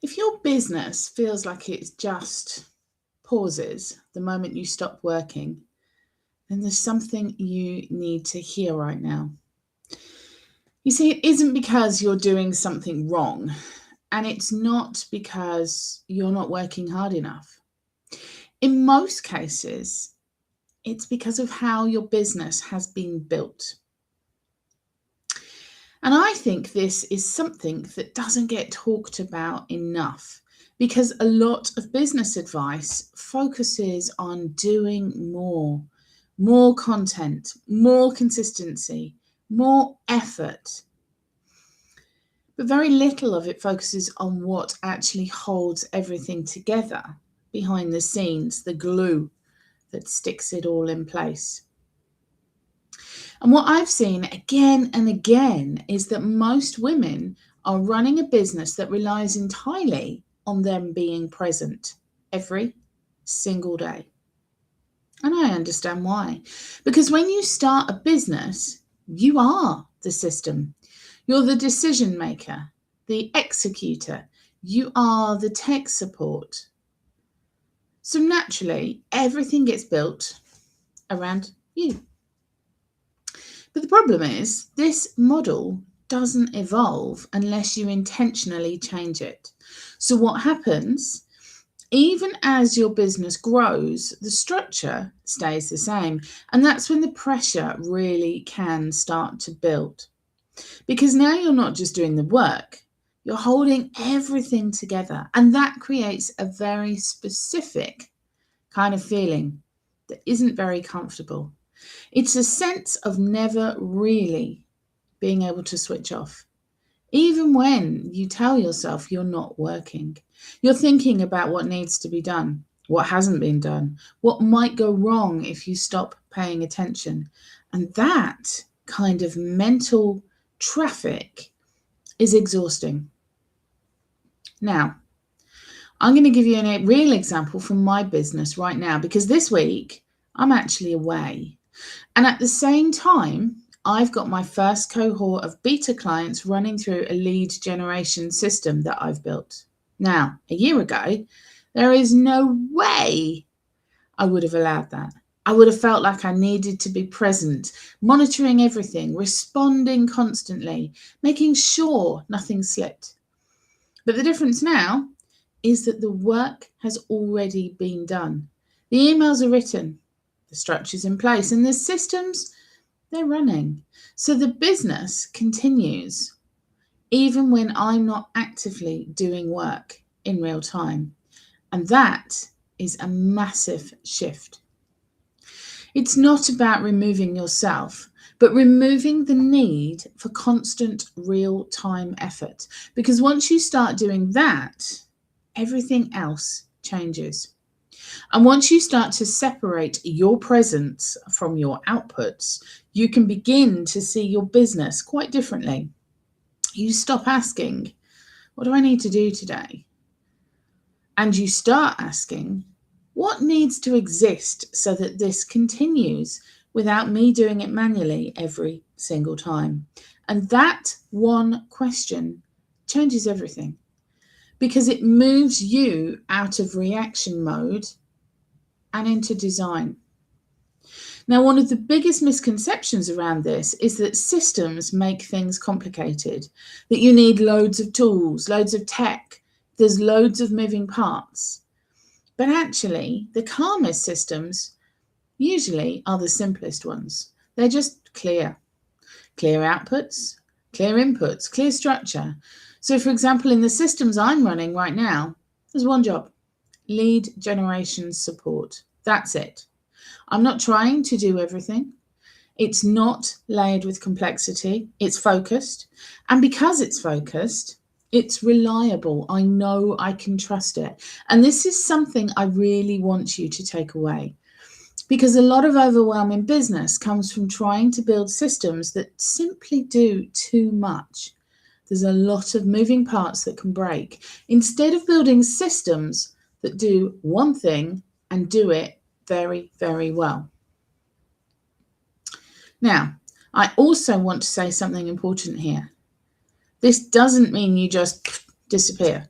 If your business feels like it just pauses the moment you stop working, then there's something you need to hear right now. You see, it isn't because you're doing something wrong, and it's not because you're not working hard enough. In most cases, it's because of how your business has been built. And I think this is something that doesn't get talked about enough because a lot of business advice focuses on doing more content, more consistency, more effort. But very little of it focuses on what actually holds everything together behind the scenes, the glue that sticks it all in place. And what I've seen again and again is that most women are running a business that relies entirely on them being present every single day. And I understand why. Because when you start a business, you are the system. You're the decision maker, the executor. You are the tech support. So naturally, everything gets built around you. But the problem is, this model doesn't evolve unless you intentionally change it. So what happens, even as your business grows, the structure stays the same. And that's when the pressure really can start to build. Because now you're not just doing the work, you're holding everything together. And that creates a very specific kind of feeling that isn't very comfortable. It's a sense of never really being able to switch off. Even when you tell yourself you're not working, you're thinking about what needs to be done, what hasn't been done, what might go wrong if you stop paying attention. And that kind of mental traffic is exhausting. Now, I'm going to give you a real example from my business right now, because this week I'm actually away. And at the same time, I've got my first cohort of beta clients running through a lead generation system that I've built. Now, a year ago, there is no way I would have allowed that. I would have felt like I needed to be present, monitoring everything, responding constantly, making sure nothing slipped. But the difference now is that the work has already been done. The emails are written, the structure's in place, and the systems, they're running. So the business continues, even when I'm not actively doing work in real time. And that is a massive shift. It's not about removing yourself, but removing the need for constant real-time effort. Because once you start doing that, everything else changes. And once you start to separate your presence from your outputs, you can begin to see your business quite differently. You stop asking, what do I need to do today? And you start asking, what needs to exist so that this continues without me doing it manually every single time? And that one question changes everything, because it moves you out of reaction mode and into design. Now, one of the biggest misconceptions around this is that systems make things complicated, that you need loads of tools, loads of tech, there's loads of moving parts. But actually, the calmest systems usually are the simplest ones. They're just clear outputs, clear inputs, clear structure. So for example, in the systems I'm running right now, there's one job: lead generation support. That's it. I'm not trying to do everything. It's not layered with complexity. It's focused. And because it's focused, it's reliable. I know I can trust it. And this is something I really want you to take away, because a lot of overwhelm in business comes from trying to build systems that simply do too much. There's a lot of moving parts that can break. Instead of building systems that do one thing and do it very, very well. Now, I also want to say something important here. This doesn't mean you just disappear.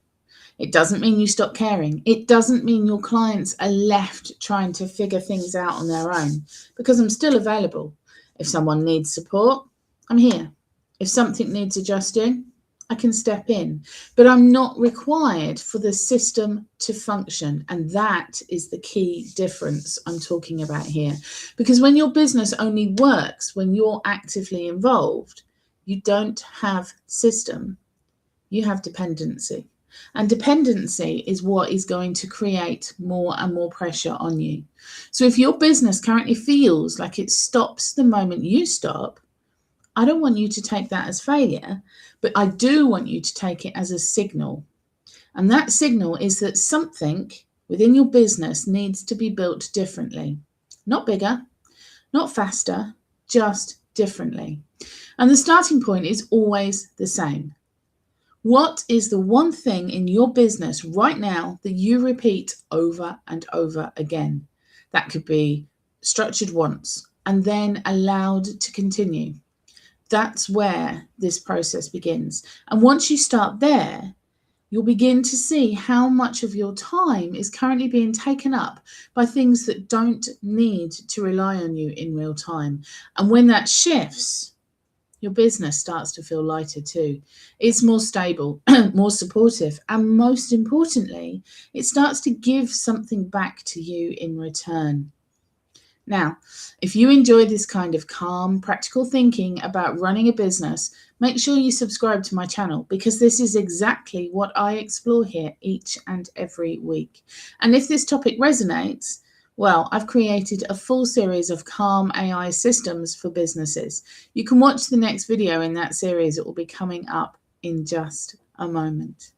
It doesn't mean you stop caring. It doesn't mean your clients are left trying to figure things out on their own, because I'm still available. If someone needs support, I'm here. If something needs adjusting, I can step in, but I'm not required for the system to function. And that is the key difference I'm talking about here. Because when your business only works when you're actively involved, you don't have system, you have dependency. And dependency is what is going to create more and more pressure on you. So if your business currently feels like it stops the moment you stop, I don't want you to take that as failure, but I do want you to take it as a signal. And that signal is that something within your business needs to be built differently. Not bigger, not faster, just differently. And the starting point is always the same. What is the one thing in your business right now that you repeat over and over again? That could be structured once and then allowed to continue. That's where this process begins. And once you start there, you'll begin to see how much of your time is currently being taken up by things that don't need to rely on you in real time. And when that shifts, your business starts to feel lighter too. It's more stable, more supportive, and most importantly, it starts to give something back to you in return. Now, if you enjoy this kind of calm, practical thinking about running a business, make sure you subscribe to my channel, because this is exactly what I explore here each and every week. And if this topic resonates, well, I've created a full series of calm AI systems for businesses. You can watch the next video in that series. It will be coming up in just a moment.